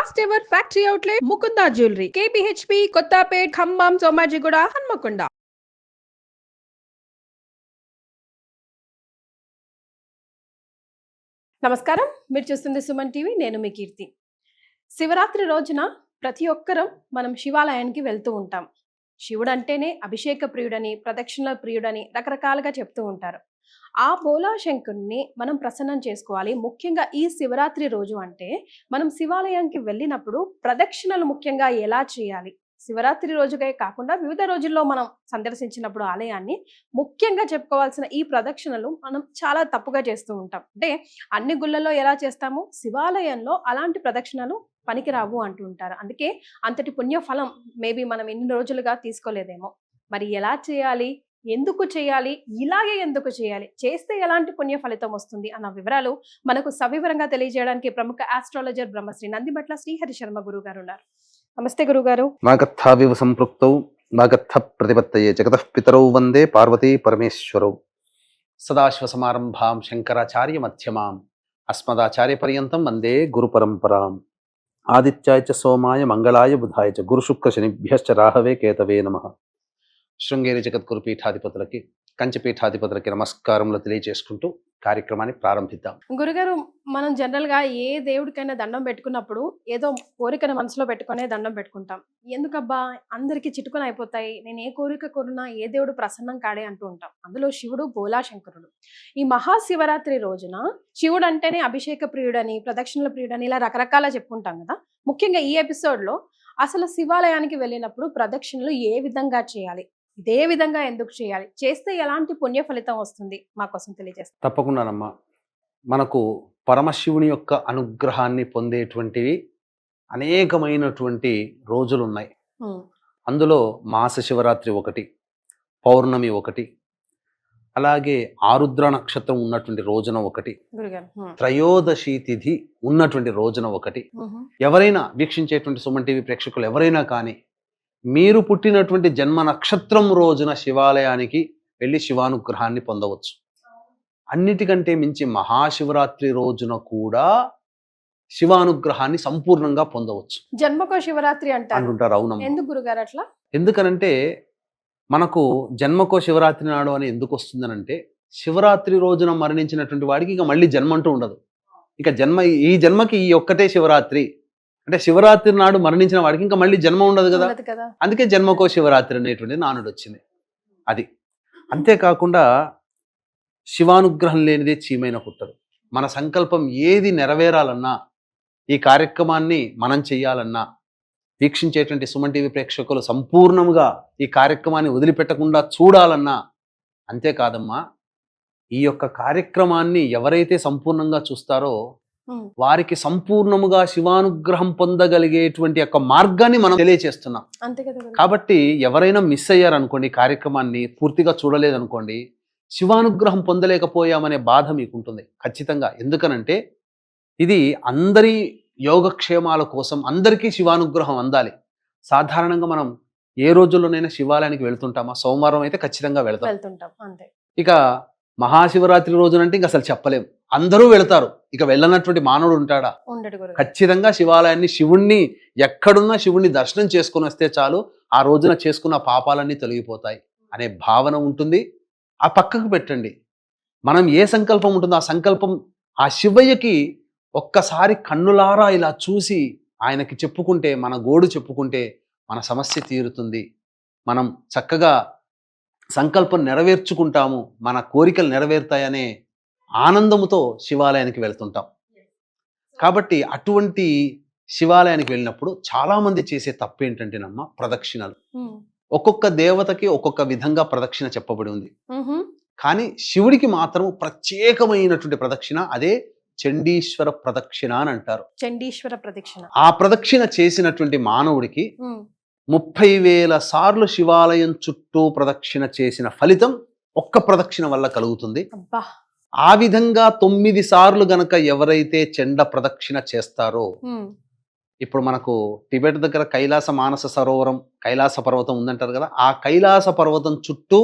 First ever factory outlet Mukunda jewellery KPHB Kothapet Khammam Somajiguda Hanmakonda. నమస్కారం, మీరు చూస్తుంది సుమన్ టీవీ. నేను మీ కీర్తి. శివరాత్రి రోజున ప్రతి ఒక్కరం మనం శివాలయానికి వెళ్తూ ఉంటాం. శివుడు అంటేనే అభిషేక ప్రియుడని, ప్రదక్షిణల ప్రియుడని రకరకాలుగా చెప్తూ ఉంటారు. ఆ బోలా శంకరుణ్ణి మనం ప్రసన్నం చేసుకోవాలి. ముఖ్యంగా ఈ శివరాత్రి రోజు అంటే మనం శివాలయానికి వెళ్ళినప్పుడు ప్రదక్షిణలు ముఖ్యంగా ఎలా చేయాలి, శివరాత్రి రోజుకే కాకుండా వివిధ రోజుల్లో మనం సందర్శించినప్పుడు ఆలయాన్ని ముఖ్యంగా చెప్పుకోవాల్సిన ఈ ప్రదక్షిణలు మనం చాలా తప్పుగా చేస్తూ ఉంటాం. అంటే అన్ని గుళ్ళల్లో ఎలా చేస్తామో శివాలయంలో అలాంటి ప్రదక్షిణలు పనికిరావు అంటూ ఉంటారు. అందుకే అంతటి పుణ్యఫలం మేబీ మనం ఎన్ని రోజులుగా తీసుకోలేదేమో. మరి ఎలా చేయాలి, ఎందుకు చేయాలి, ఇలాగే ఎందుకు చేయాలి, చేస్తే ఎలాంటి పుణ్య ఫలితం వస్తుంది అన్న వివరాలు మనకు సవివరంగా తెలియజేయడానికి ప్రముఖ ఆస్ట్రాలజర్ బ్రహ్మశ్రీ నందిబట్ల శ్రీహరి శర్మ గురువు గారు ఉన్నారు. నమస్తే గురుగారు. మాగత్థావివ సంపృక్తౌ మాగత్థ ప్రతిపత్తయే జగతః పితరౌ వందే పార్వతీ పరమేశ్వరౌ. సదాశివ సమారంభాం శంకరాచార్య మధ్యమాం అస్మదాచార్య పర్యంతం వందే గురు పరంపరాం. ఆదిత్యాయ చ సోమాయ మంగళాయ బుధాయ చ గురు శుక్ర శనిభ్యశ్చ రాహవే కేతవే నమః. శృంగేరి జగద్గురు పీఠాధిపతులకి, కంచి పీఠాధిపతులకి నమస్కారములు తెలియజేసుకుంటూ కార్యక్రమాన్ని ప్రారంభిద్దాం. గురుగారు, మనం జనరల్ గా ఏ దేవుడికైనా దండం పెట్టుకున్నప్పుడు ఏదో కోరికను మనసులో పెట్టుకునే దండం పెట్టుకుంటాం. ఎందుకబ్బా అందరికి చిటుకుని అయిపోతాయి, నేను ఏ కోరిక కోరినా ఏ దేవుడు ప్రసన్నం కాడే అంటూ ఉంటాం. అందులో శివుడు బోలా శంకరుడు. ఈ మహాశివరాత్రి రోజున శివుడు అంటేనే అభిషేక ప్రియుడని, ప్రదక్షిణల ప్రియుడని ఇలా రకరకాల చెప్పుకుంటాం కదా. ముఖ్యంగా ఈ ఎపిసోడ్ లో అసలు శివాలయానికి వెళ్ళినప్పుడు ప్రదక్షిణలు ఏ విధంగా చేయాలి, ఇదే విధంగా ఎందుకు చేయాలి, చేస్తే ఎలాంటి పుణ్య ఫలితం వస్తుంది మా కోసం తెలియజేస్తాం. తప్పకుండానమ్మా. మనకు పరమశివుని యొక్క అనుగ్రహాన్ని పొందేటువంటివి అనేకమైనటువంటి రోజులు ఉన్నాయి. అందులో మాస శివరాత్రి ఒకటి, పౌర్ణమి ఒకటి, అలాగే ఆరుద్ర నక్షత్రం ఉన్నటువంటి రోజున ఒకటి, త్రయోదశి తిథి ఉన్నటువంటి రోజున ఒకటి. ఎవరైనా వీక్షించేటువంటి సుమన్ టీవీ ప్రేక్షకులు ఎవరైనా కానీ మీరు పుట్టినటువంటి జన్మ నక్షత్రం రోజున శివాలయానికి వెళ్ళి శివానుగ్రహాన్ని పొందవచ్చు. అన్నిటికంటే మించి మహాశివరాత్రి రోజున కూడా శివానుగ్రహాన్ని సంపూర్ణంగా పొందవచ్చు. జన్మకో శివరాత్రి అంటారు. అవునమ్మా. ఎందుకు గురుగారు అట్లా? ఎందుకనంటే మనకు జన్మకో శివరాత్రి నాడు అని ఎందుకు వస్తుందనంటే, శివరాత్రి రోజున మరణించినటువంటి వాడికి ఇక మళ్ళీ జన్మ అంటూ ఉండదు. ఇక ఈ జన్మకి ఈ ఒక్కటే శివరాత్రి. అంటే శివరాత్రి నాడు మరణించిన వాడికి ఇంకా మళ్ళీ జన్మ ఉండదు కదా. అందుకే జన్మకో శివరాత్రి అనేటువంటి నానుడు వచ్చింది. అది అంతేకాకుండా శివానుగ్రహం లేనిదే చీమైన పుట్టదు. మన సంకల్పం ఏది నెరవేరాలన్నా, ఈ కార్యక్రమాన్ని మనం చెయ్యాలన్నా, వీక్షించేటువంటి సుమన్ టీవీ ప్రేక్షకులు సంపూర్ణంగా ఈ కార్యక్రమాన్ని వదిలిపెట్టకుండా చూడాలన్నా, అంతేకాదమ్మా ఈ యొక్క కార్యక్రమాన్ని ఎవరైతే సంపూర్ణంగా చూస్తారో వారికి సంపూర్ణముగా శివానుగ్రహం పొందగలిగేటువంటి యొక్క మార్గాన్ని మనం తెలియచేస్తున్నాం. కాబట్టి ఎవరైనా మిస్ అయ్యారనుకోండి, కార్యక్రమాన్ని పూర్తిగా చూడలేదనుకోండి, శివానుగ్రహం పొందలేకపోయామనే బాధ మీకుంటుంది ఖచ్చితంగా. ఎందుకనంటే ఇది అందరి యోగక్షేమాల కోసం, అందరికీ శివానుగ్రహం అందాలి. సాధారణంగా మనం ఏ రోజుల్లోనైనా శివాలయానికి వెళ్తుంటామా? సోమవారం అయితే ఖచ్చితంగా వెళ్తాం. ఇక మహాశివరాత్రి రోజునంటే ఇంక అసలు చెప్పలేం, అందరూ వెళతారు. ఇక వెళ్ళనటువంటి మానవుడు ఉంటాడా? ఖచ్చితంగా శివాలయాన్ని, శివుణ్ణి ఎక్కడున్నా శివుణ్ణి దర్శనం చేసుకుని వస్తే చాలు, ఆ రోజున చేసుకున్న పాపాలన్నీ తొలగిపోతాయి అనే భావన ఉంటుంది. ఆ పక్కకు పెట్టండి. మనం ఏ సంకల్పం ఉంటుందో ఆ సంకల్పం ఆ శివయ్యకి ఒక్కసారి కన్నులారా ఇలా చూసి ఆయనకి చెప్పుకుంటే, మన గోడు చెప్పుకుంటే మన సమస్య తీరుతుంది. మనం చక్కగా సంకల్పం నెరవేర్చుకుంటాము, మన కోరికలు నెరవేరుతాయనే ఆనందముతో శివాలయానికి వెళ్తుంటాం. కాబట్టి అటువంటి శివాలయానికి వెళ్ళినప్పుడు చాలా మంది చేసే తప్పు ఏంటంటేనమ్మా, ప్రదక్షిణలు. ఒక్కొక్క దేవతకి ఒక్కొక్క విధంగా ప్రదక్షిణ చెప్పబడి ఉంది. కానీ శివుడికి మాత్రం ప్రత్యేకమైనటువంటి ప్రదక్షిణ, అదే చండీశ్వర ప్రదక్షిణ అని అంటారు. చండీశ్వర ప్రదక్షిణ. ఆ ప్రదక్షిణ చేసినటువంటి మానవుడికి 30,000 సార్లు శివాలయం చుట్టూ ప్రదక్షిణ చేసిన ఫలితం ఒక్క ప్రదక్షిణ వల్ల కలుగుతుంది. ఆ విధంగా 9 సార్లు గనక ఎవరైతే చండ ప్రదక్షిణ చేస్తారో, ఇప్పుడు మనకు టిబెట్ దగ్గర కైలాస మానస సరోవరం, కైలాస పర్వతం ఉందంటారు కదా, ఆ కైలాస పర్వతం చుట్టూ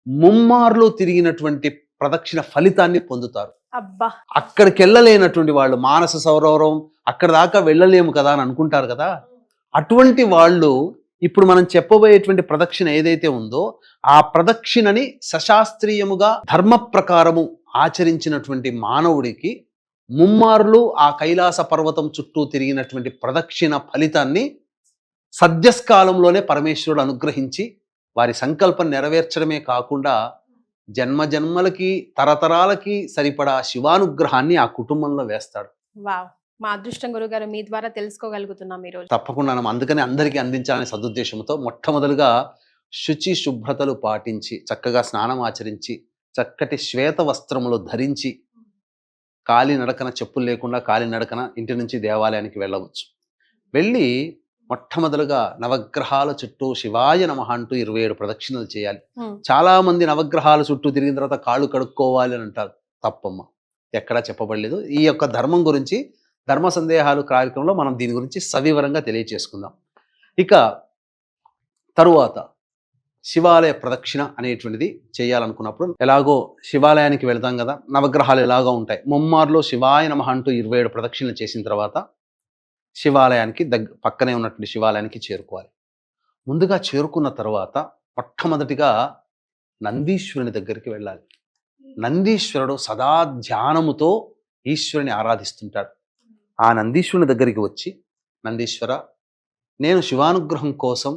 ముమ్మార్లు తిరిగినటువంటి ప్రదక్షిణ ఫలితాన్ని పొందుతారు. అక్కడికి వెళ్ళలేనటువంటి వాళ్ళు మానస సరోవరం అక్కడ దాకా వెళ్ళలేము కదా అని అనుకుంటారు కదా. అటువంటి వాళ్ళు ఇప్పుడు మనం చెప్పబోయేటువంటి ప్రదక్షిణ ఏదైతే ఉందో ఆ ప్రదక్షిణని సశాస్త్రీయముగా ధర్మ ప్రకారము ఆచరించినటువంటి మానవుడికి ముమ్మార్లు ఆ కైలాస పర్వతం చుట్టూ తిరిగినటువంటి ప్రదక్షిణ ఫలితాన్ని సద్యస్కాలంలోనే పరమేశ్వరుడు అనుగ్రహించి వారి సంకల్పం నెరవేర్చడమే కాకుండా జన్మ జన్మలకి తరతరాలకి సరిపడా శివానుగ్రహాన్ని ఆ కుటుంబంలో వేస్తాడు. వావ్, మా అదృష్టం గురుగారు, మీ ద్వారా తెలుసుకోగలుగుతున్నాం ఈరోజు. తప్పకుండా అందుకని అందరికీ అందించాలనే సదుద్దేశంతో మొట్టమొదలుగా శుచి శుభ్రతలు పాటించి చక్కగా స్నానం ఆచరించి చక్కటి శ్వేత వస్త్రములు ధరించి కాలినడకన చెప్పులు లేకుండా కాలినడకన ఇంటి నుంచి దేవాలయానికి వెళ్ళవచ్చు. వెళ్ళి మొట్టమొదలుగా నవగ్రహాల చుట్టూ శివాయ నమః అంటూ 27 ప్రదక్షిణలు చేయాలి. చాలా మంది నవగ్రహాల చుట్టూ తిరిగిన తర్వాత కాళ్ళు కడుక్కోవాలి అని అంటారు. తప్పమ్మ, ఎక్కడా చెప్పబడలేదు. ఈ యొక్క ధర్మం గురించి ధర్మ సందేహాలు కార్యక్రమంలో మనం దీని గురించి సవివరంగా తెలియచేసుకుందాం. ఇక తరువాత శివాలయ ప్రదక్షిణ అనేటువంటిది చేయాలనుకున్నప్పుడు ఎలాగో శివాలయానికి వెళ్తాం కదా, నవగ్రహాలు ఎలాగో ఉంటాయి. ముమ్మార్లో శివాయ నమః అంటూ 27 ప్రదక్షిణలు చేసిన తర్వాత శివాలయానికి పక్కనే ఉన్నటువంటి శివాలయానికి చేరుకోవాలి. ముందుగా చేరుకున్న తర్వాత మొట్టమొదటిగా నందీశ్వరుని దగ్గరికి వెళ్ళాలి. నందీశ్వరుడు సదా ధ్యానముతో ఈశ్వరుని ఆరాధిస్తుంటాడు. ఆ నందీశ్వరుని దగ్గరికి వచ్చి, నందీశ్వర, నేను శివానుగ్రహం కోసం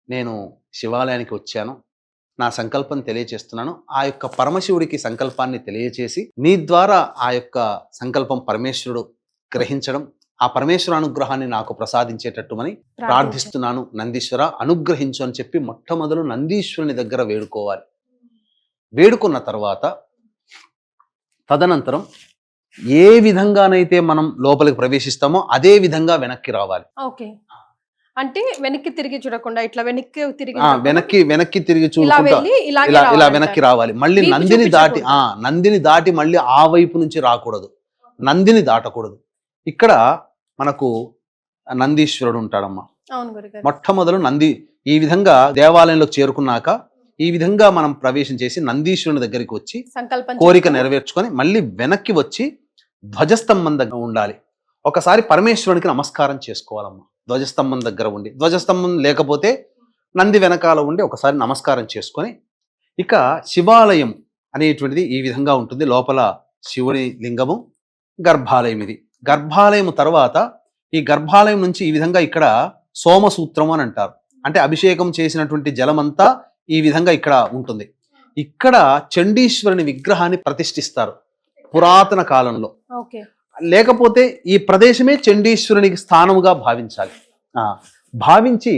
నేను శివాలయానికి వచ్చాను, నా సంకల్పం తెలియచేస్తున్నాను. ఆ యొక్క పరమశివుడికి సంకల్పాన్ని తెలియచేసి నీ ద్వారా ఆ యొక్క సంకల్పం పరమేశ్వరుడు గ్రహించడం, ఆ పరమేశ్వర అనుగ్రహాన్ని నాకు ప్రసాదించేటట్టుమని ప్రార్థిస్తున్నాను, నందీశ్వర అనుగ్రహించు అని చెప్పి మొట్టమొదలు నందీశ్వరుని దగ్గర వేడుకోవాలి. వేడుకున్న తర్వాత తదనంతరం ఏ విధంగానైతే మనం లోపలికి ప్రవేశిస్తామో అదే విధంగా వెనక్కి రావాలి. ఓకే, అంటే వెనక్కి తిరిగి చూడకుండా ఇట్లా వెనక్కి తిరిగి చూడకుండా ఇలా వెనక్కి రావాలి. మళ్ళీ నందిని దాటి మళ్ళీ ఆ వైపు నుంచి రాకూడదు, నందిని దాటకూడదు. ఇక్కడ మనకు నందీశ్వరుడు ఉంటాడమ్మా. మొట్టమొదలు నంది ఈ విధంగా దేవాలయంలోకి చేరుకున్నాక ఈ విధంగా మనం ప్రవేశం చేసి నందీశ్వరుని దగ్గరికి వచ్చి కోరిక నెరవేర్చుకొని మళ్ళీ వెనక్కి వచ్చి ధ్వజస్తంభం దగ్గర ఉండాలి. ఒకసారి పరమేశ్వరునికి నమస్కారం చేసుకోవాలమ్మా. ధ్వజస్తంభం దగ్గర ఉండి, ధ్వజస్తంభం లేకపోతే నంది వెనకాల ఉండి ఒకసారి నమస్కారం చేసుకొని, ఇక శివాలయం అనేటువంటిది ఈ విధంగా ఉంటుంది. లోపల శివుని లింగము, గర్భాలయం. ఇది గర్భాలయం తర్వాత ఈ గర్భాలయం నుంచి ఈ విధంగా ఇక్కడ సోమసూత్రం అని అంటారు. అంటే అభిషేకం చేసినటువంటి జలమంతా ఈ విధంగా ఇక్కడ ఉంటుంది. ఇక్కడ చండీశ్వరుని విగ్రహాన్ని ప్రతిష్ఠిస్తారు పురాతన కాలంలో. లేకపోతే ఈ ప్రదేశమే చండీశ్వరునికి స్థానముగా భావించాలి. భావించి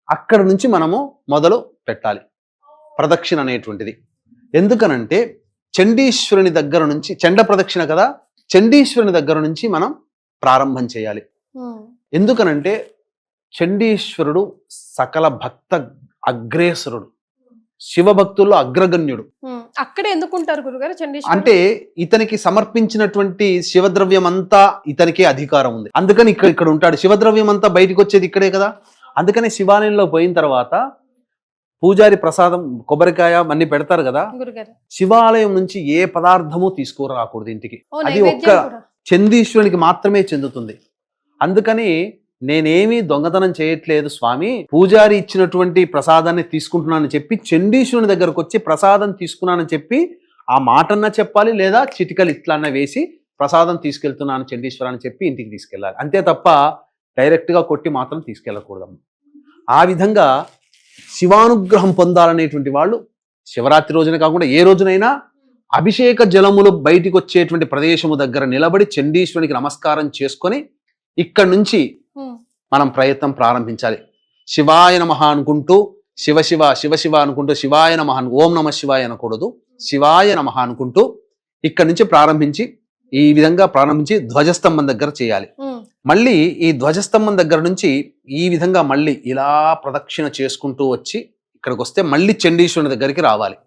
అక్కడ నుంచి మనము మొదలు పెట్టాలి ప్రదక్షిణ అనేటువంటిది. ఎందుకనంటే చండీశ్వరుని దగ్గర నుంచి, చండ ప్రదక్షిణ కదా, చండీశ్వరుని దగ్గర నుంచి మనం ప్రారంభం చేయాలి. ఎందుకనంటే చండీశ్వరుడు సకల భక్త అగ్రేసరుడు, శివభక్తుల్లో అగ్రగణ్యుడు. అక్కడే ఎందుకుంటారు గురుగారు చండీశ్వరుడు? అంటే ఇతనికి సమర్పించినటువంటి శివద్రవ్యం అంతా ఇతనికే అధికారం ఉంది. అందుకని ఇక్కడ ఉంటాడు. శివద్రవ్యం అంతా బయటకు వచ్చేది ఇక్కడే కదా. అందుకని శివాలయంలో పోయిన తర్వాత పూజారి ప్రసాదం కొబ్బరికాయ అన్ని పెడతారు కదా, శివాలయం నుంచి ఏ పదార్థము తీసుకురాకూడదు ఇంటికి. అది ఒక్క చండీశ్వరునికి మాత్రమే చెందుతుంది. అందుకని నేనేమీ దొంగతనం చేయట్లేదు స్వామి, పూజారి ఇచ్చినటువంటి ప్రసాదాన్ని తీసుకుంటున్నానని చెప్పి చండీశ్వరుని దగ్గరకు వచ్చి ప్రసాదం తీసుకున్నానని చెప్పి ఆ మాటన్నా చెప్పాలి, లేదా చిటికలు ఇట్లన్నా వేసి ప్రసాదం తీసుకెళ్తున్నాను చండీశ్వర అని చెప్పి ఇంటికి తీసుకెళ్ళాలి. అంతే తప్ప డైరెక్ట్గా కొట్టి మాత్రం తీసుకెళ్ళకూడదు. ఆ విధంగా శివానుగ్రహం పొందాలనేటువంటి వాళ్ళు శివరాత్రి రోజున కాకుండా ఏ రోజునైనా అభిషేక జలములు బయటికి వచ్చేటువంటి ప్రదేశము దగ్గర నిలబడి చండీశ్వరునికి నమస్కారం చేసుకొని ఇక్కడి నుంచి మనం ప్రయత్నం ప్రారంభించాలి. శివాయ నమః అనుకుంటూ శివ శివ శివ శివ అనుకుంటూ శివాయ నమః, ఓం నమ శివాయ అనకూడదు, శివాయ నమః అనుకుంటూ ఇక్కడి నుంచి ఈ విధంగా ప్రారంభించి ధ్వజస్తంభం దగ్గర చేయాలి. మళ్ళీ ఈ ధ్వజస్తంభం దగ్గర నుంచి ఈ విధంగా మళ్ళీ ఇలా ప్రదక్షిణ చేసుకుంటూ వచ్చి ఇక్కడికి వస్తే మళ్ళీ చండీశ్వరుని దగ్గరికి రావాలి.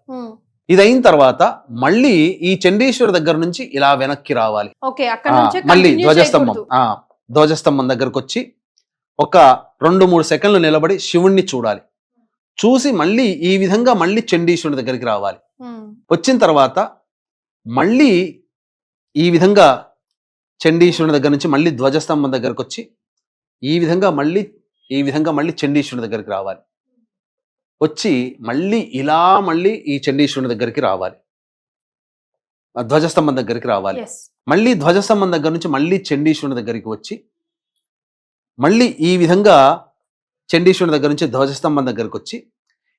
ఇదైన తర్వాత మళ్ళీ ఈ చండీశ్వరు దగ్గర నుంచి ఇలా వెనక్కి రావాలి. మళ్ళీ ధ్వజస్తంభం దగ్గరకు వచ్చి ఒక 2-3 సెకండ్లు నిలబడి శివుణ్ణి చూడాలి. చూసి మళ్ళీ ఈ విధంగా మళ్ళీ చండీశ్వరుని దగ్గరికి రావాలి. వచ్చిన తర్వాత మళ్ళీ ఈ విధంగా చండీశ్వరుని దగ్గర నుంచి మళ్ళీ ధ్వజస్తంభం దగ్గరకు వచ్చి ఈ విధంగా మళ్ళీ చండీశ్వరుని దగ్గరికి రావాలి. వచ్చి మళ్ళీ ఈ చండీశ్వరుని దగ్గరికి రావాలి, ధ్వజస్తంభం దగ్గరికి రావాలి. ఎస్. మళ్ళీ ధ్వజస్తంభం దగ్గర నుంచి మళ్ళీ చండీశ్వరుని దగ్గరికి వచ్చి మళ్ళీ ఈ విధంగా చండీశ్వరుని దగ్గర నుంచి ధ్వజస్తంభం దగ్గరకు వచ్చి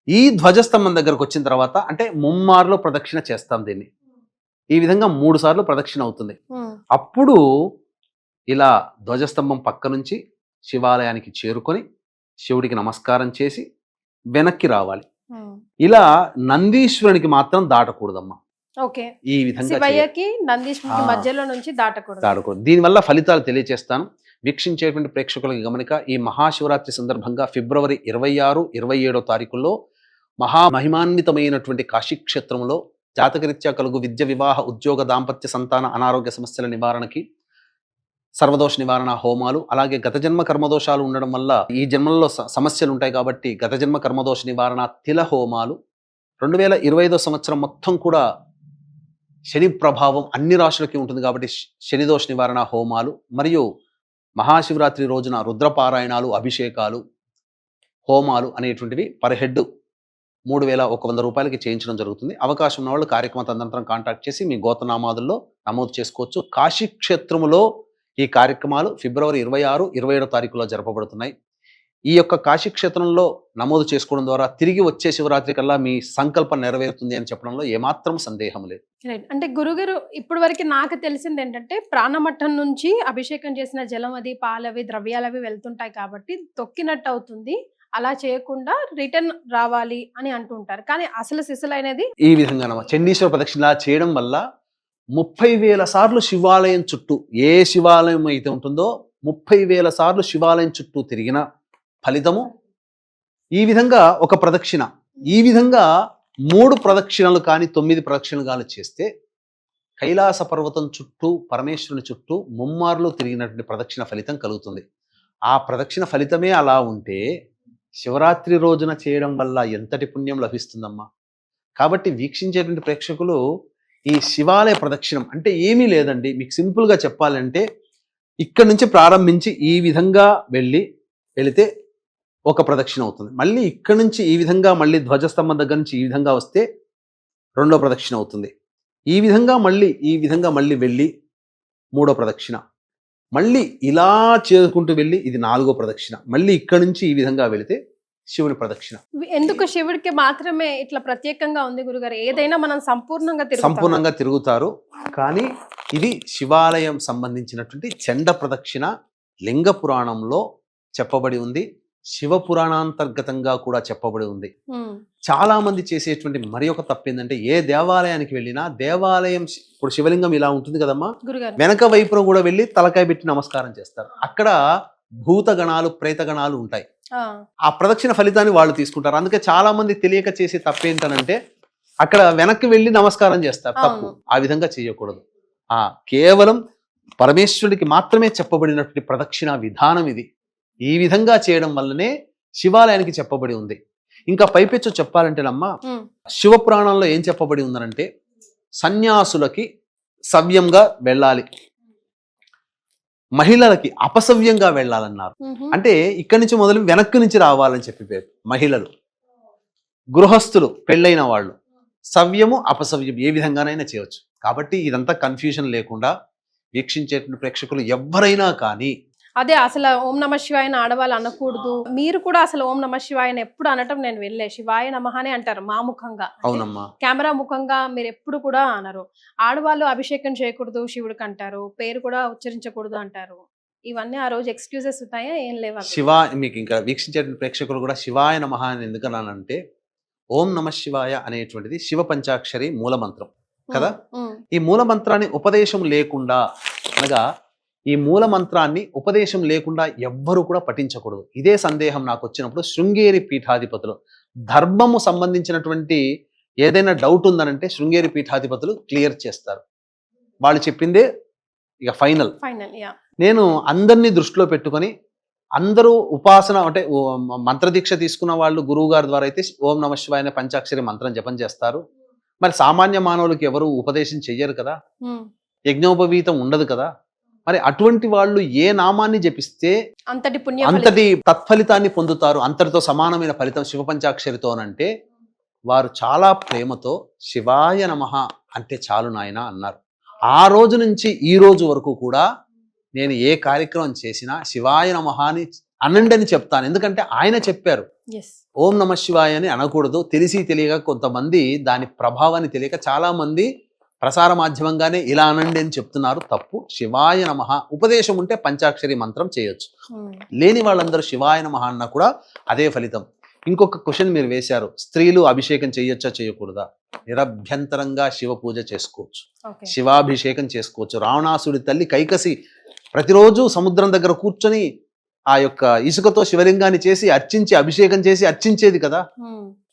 ఈ ధ్వజస్తంభం దగ్గరకు వచ్చిన తర్వాత అంటే ముమ్మార్లు ప్రదక్షిణ చేస్తాం దీన్ని. ఈ విధంగా 3 సార్లు ప్రదక్షిణ అవుతుంది. అప్పుడు ఇలా ధ్వజస్తంభం పక్క నుంచి శివాలయానికి చేరుకొని శివుడికి నమస్కారం చేసి వెనక్కి రావాలి. ఇలా నందీశ్వరునికి మాత్రం దాటకూడదమ్మా. ఓకే. ఈ విధంగా శివయ్యకి నందీశ్వరునికి మధ్యలో నుంచి దాటకూడదు. దీనివల్ల ఫలితాలు తెలియజేస్తాను. వీక్షించేటువంటి ప్రేక్షకులకి గమనిక, ఈ మహాశివరాత్రి సందర్భంగా ఫిబ్రవరి 26, 27 తారీఖుల్లో మహామహిమాన్వితమైనటువంటి కాశీక్షేత్రంలో జాతకరీత్యా కలుగు విద్య, వివాహ, ఉద్యోగ, దాంపత్య, సంతాన, అనారోగ్య సమస్యల నివారణకి సర్వదోష నివారణ హోమాలు, అలాగే గత జన్మ కర్మదోషాలు ఉండడం వల్ల ఈ జన్మల్లో సమస్యలు ఉంటాయి కాబట్టి గత జన్మ కర్మదోష నివారణ తిల హోమాలు, 2025 సంవత్సరం మొత్తం కూడా శని ప్రభావం అన్ని రాశులకి ఉంటుంది కాబట్టి శనిదోష నివారణ హోమాలు, మరియు మహాశివరాత్రి రోజున రుద్రపారాయణాలు, అభిషేకాలు, హోమాలు అనేటువంటివి పర్ హెడ్ 3,100 రూపాయలకి చేయించడం జరుగుతుంది. అవకాశం ఉన్న వాళ్ళు కార్యక్రమ తదనంతరం కాంటాక్ట్ చేసి మీ గోత్రనామాదుల్లో నమోదు చేసుకోవచ్చు. కాశీ క్షేత్రములో ఈ కార్యక్రమాలు ఫిబ్రవరి 26, 27 తారీఖులో జరపబడుతున్నాయి. ఈ యొక్క కాశీ క్షేత్రంలో నమోదు చేసుకోవడం ద్వారా తిరిగి వచ్చే శివరాత్రి కల్లా మీ సంకల్పం నెరవేరుతుంది అని చెప్పడంలో ఏమాత్రం సందేహం లేదు. అంటే గురుగారు ఇప్పటి వరకు నాకు తెలిసింది ఏంటంటే ప్రాణమట్టం నుంచి అభిషేకం చేసిన జలం అది, పాలవి, ద్రవ్యాలవి వెళ్తుంటాయి కాబట్టి తొక్కినట్టు అవుతుంది, అలా చేయకుండా రిటర్న్ రావాలి అని అంటుంటారు. కానీ అసలు సిసలైనది ఈ విధంగా చండీశ్వర ప్రదక్షిణ చేయడం వల్ల 30,000 సార్లు శివాలయం చుట్టూ, ఏ శివాలయం అయితే ఉంటుందో 30,000 సార్లు శివాలయం చుట్టూ తిరిగిన ఫలితము. ఈ విధంగా ఒక ప్రదక్షిణ, ఈ విధంగా 3 ప్రదక్షిణలు కానీ 9 ప్రదక్షిణలు కానీ చేస్తే కైలాస పర్వతం చుట్టూ, పరమేశ్వరుని చుట్టూ ముమ్మార్లు తిరిగినటువంటి ప్రదక్షిణ ఫలితం కలుగుతుంది. ఆ ప్రదక్షిణ ఫలితమే అలా ఉంటే శివరాత్రి రోజున చేయడం వల్ల ఎంతటి పుణ్యం లభిస్తుందమ్మా. కాబట్టి వీక్షించేటువంటి ప్రేక్షకులు ఈ శివాలయ ప్రదక్షిణం అంటే ఏమీ లేదండి, మీకు సింపుల్గా చెప్పాలంటే ఇక్కడ నుంచి ప్రారంభించి ఈ విధంగా వెళితే ఒక ప్రదక్షిణ అవుతుంది. మళ్ళీ ఇక్కడ నుంచి ఈ విధంగా మళ్ళీ ధ్వజస్తంభం దగ్గర నుంచి ఈ విధంగా వస్తే 2వ ప్రదక్షిణ అవుతుంది. ఈ విధంగా మళ్ళీ వెళ్ళి 3వ ప్రదక్షిణ, మళ్ళీ ఇలా చేసుకుంటూ వెళ్ళి ఇది 4వ ప్రదక్షిణ, మళ్ళీ ఇక్కడ నుంచి ఈ విధంగా వెళితే శివుని ప్రదక్షిణ. ఎందుకు శివుడికి మాత్రమే ఇట్లా ప్రత్యేకంగా ఉంది గురుగారు? ఏదైనా మనం సంపూర్ణంగా తిరుగుతారు, కానీ ఇది శివాలయం సంబంధించినటువంటి చండ ప్రదక్షిణ లింగ పురాణంలో చెప్పబడి ఉంది, శివ పురాణాంతర్గతంగా కూడా చెప్పబడి ఉంది. చాలా మంది చేసేటువంటి మరి ఒక తప్పు ఏంటంటే ఏ దేవాలయానికి వెళ్ళినా దేవాలయం ఇప్పుడు శివలింగం ఇలా ఉంటుంది కదమ్మా, వెనక వైపున కూడా వెళ్ళి తలకాయ పెట్టి నమస్కారం చేస్తారు. అక్కడ భూతగణాలు, ప్రేతగణాలు ఉంటాయి. ఆ ప్రదక్షిణ ఫలితాన్ని వాళ్ళు తీసుకుంటారు. అందుకే చాలా మంది తెలియక చేసే తప్పేంటనంటే అక్కడ వెనక్కి వెళ్ళి నమస్కారం చేస్తారు. తప్పు, ఆ విధంగా చేయకూడదు. కేవలం పరమేశ్వరుడికి మాత్రమే చెప్పబడినటువంటి ప్రదక్షిణ విధానం ఇది. ఈ విధంగా చేయడం వల్లనే శివాలయానికి చెప్పబడి ఉంది. ఇంకా పైపెచ్చు చెప్పాలంటేనమ్మా, శివపురాణంలో ఏం చెప్పబడి ఉందనంటే సన్యాసులకి సవ్యంగా వెళ్ళాలి, మహిళలకి అపసవ్యంగా వెళ్ళాలన్నారు. అంటే ఇక్కడి నుంచి మొదలు వెనక్కి నుంచి రావాలని చెప్పి మహిళలు, గృహస్థులు, పెళ్ళైన వాళ్ళు సవ్యము అపసవ్యం ఏ విధంగానైనా చేయవచ్చు. కాబట్టి ఇదంతా కన్ఫ్యూజన్ లేకుండా వీక్షించేటువంటి ప్రేక్షకులు ఎవరైనా కానీ అదే అసలు ఓం నమ శివాయని ఆడవాళ్ళు అనకూడదు. మీరు కూడా అసలు ఓం నమ శివాయని ఎప్పుడు అనటం నేను వెళ్ళే శివాయ నమఃనే అంటారు మా ముఖంగా. అవునమ్మా, కెమెరా ముఖంగా మీరు ఎప్పుడు కూడా అనరు. ఆడవాళ్ళు అభిషేకం చేయకూడదు శివుడికి అంటారు, పేరు కూడా ఉచ్చరించకూడదు అంటారు. ఇవన్నీ ఆ రోజు ఎక్స్క్యూజెస్ ఉంటాయా? ఏం లేవా? మీకు ఇంకా వీక్షించే ప్రేక్షకులు కూడా శివాయ నమః అని ఎందుకన్నానంటే ఓం నమ శివాయ అనేటువంటిది శివ పంచాక్షరి మూల మంత్రం కదా. ఈ మూల మంత్రాన్ని ఉపదేశం లేకుండా, అనగా ఈ మూల మంత్రాన్ని ఉపదేశం లేకుండా ఎవ్వరూ కూడా పఠించకూడదు. ఇదే సందేహం నాకు వచ్చినప్పుడు శృంగేరి పీఠాధిపతులు, ధర్మము సంబంధించినటువంటి ఏదైనా డౌట్ ఉందనంటే శృంగేరి పీఠాధిపతులు క్లియర్ చేస్తారు. వాళ్ళు చెప్పిందే ఇక ఫైనల్. నేను అందరినీ దృష్టిలో పెట్టుకొని, అందరూ ఉపాసన అంటే మంత్రదీక్ష తీసుకున్న వాళ్ళు గురువు గారి ద్వారా అయితే ఓం నమ శివాయ అనే పంచాక్షరి మంత్రం జపం చేస్తారు. మరి సామాన్య మానవులకి ఎవరు ఉపదేశం చెయ్యరు కదా, యజ్ఞోపవీతం ఉండదు కదా. మరి అటువంటి వాళ్ళు ఏ నామాన్ని జపిస్తే అంతటి పుణ్య అంతటి తత్ఫలితాన్ని పొందుతారు, అంతటితో సమానమైన ఫలితం శివ పంచాక్షరితో అంటే వారు చాలా ప్రేమతో శివాయ నమః అంటే చాలు నాయన అన్నారు. ఆ రోజు నుంచి ఈ రోజు వరకు కూడా నేను ఏ కార్యక్రమం చేసినా శివాయ నమః అని అనండి అని చెప్తాను. ఎందుకంటే ఆయన చెప్పారు. ఎస్ ఓం నమ శివాయ అని అనకూడదు. తెలిసి తెలియక కొంతమంది దాని ప్రభావాన్ని తెలియక చాలా మంది ప్రసార మాధ్యమంగానే ఇలా అనండి అని చెప్తున్నారు. తప్పు. శివాయ నమః ఉపదేశం ఉంటే పంచాక్షరి మంత్రం చేయొచ్చు. లేని వాళ్ళందరూ శివాయ నమః అన్నా కూడా అదే ఫలితం. ఇంకొక క్వశ్చన్ మీరు వేశారు, స్త్రీలు అభిషేకం చేయొచ్చా చేయకూడదా? నిరభ్యంతరంగా శివ పూజ చేసుకోవచ్చు, ఓకే శివాభిషేకం చేసుకోవచ్చు. రావణాసుడి తల్లి కైకసి ప్రతిరోజు సముద్రం దగ్గర కూర్చొని ఆ యొక్క ఇసుకతో శివలింగాన్ని చేసి అర్చించి అభిషేకం చేసి అర్చించేది కదా.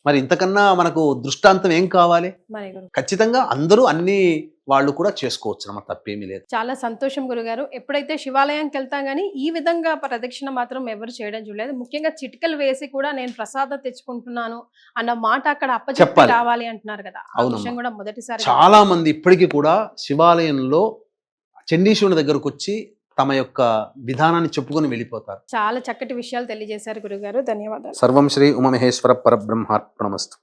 మరి ఇంతకన్నా మనకు దృష్టాంతం ఏం కావాలి? మరి గురు ఖచ్చితంగా అందరూ అన్ని వాళ్ళు కూడా చేసుకోవచ్చు అన్నమాట, తప్పేమీ లేదు. చాలా సంతోషం గురుగారు. ఎప్పుడైతే శివాలయానికి వెళ్తాం కానీ ఈ విధంగా ప్రదక్షిణ మాత్రం ఎవరు చేయడం చూడలేదు. ముఖ్యంగా చిటికలు వేసి కూడా నేను ప్రసాదం తెచ్చుకుంటున్నాను అన్న మాట అక్కడ అప్పచెప్పి చెప్పాలి. రావాలి అంటున్నారు కదా. ఆ అవునమ్మా. విషయం కూడా మొదటిసారి చాలా మంది ఇప్పటికీ కూడా శివాలయంలో చండీశ్వరుని దగ్గరకు వచ్చి తమ యొక్క విధానాన్ని చెప్పుకొని వెళ్ళిపోతారు. చాలా చక్కటి విషయాలు తెలియజేశారు గురుగారు. ధన్యవాదాలు. సర్వం శ్రీ ఉమామహేశ్వర పరబ్రహ్మార్పణమస్తు.